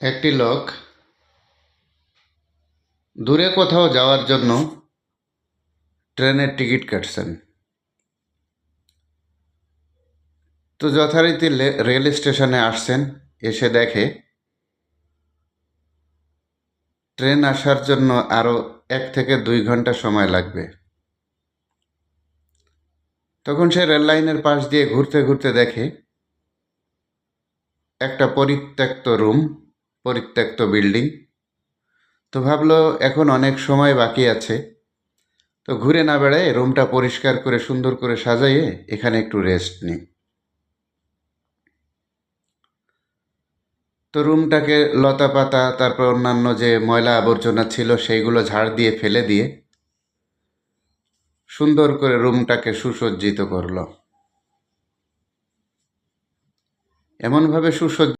একটি লোক দূরে কোথাও যাওয়ার জন্য ট্রেনের টিকিট কাটছেন। তো যথারীতি রেল স্টেশনে আসছেন, এসে দেখে ট্রেন আসার জন্য আরও 1 থেকে 2 ঘন্টা সময় লাগবে। তখন সে রেল লাইনের পাশ দিয়ে ঘুরতে ঘুরতে দেখে একটা পরিত্যক্ত রুম, পরিত্যক্ত বিল্ডিং। তো ভাবলো এখন অনেক সময় বাকি আছে, তো ঘুরে না বেড়ায় রুমটা পরিষ্কার করে সুন্দর করে সাজাইয়ে এখানে একটু রেস্ট নিই। তো রুমটাকে লতা পাতা তারপর অন্যান্য যে ময়লা আবর্জনা ছিল সেইগুলো ঝাড় দিয়ে ফেলে দিয়ে সুন্দর করে রুমটাকে সুসজ্জিত করলো। এমনভাবে সুসজ্জিত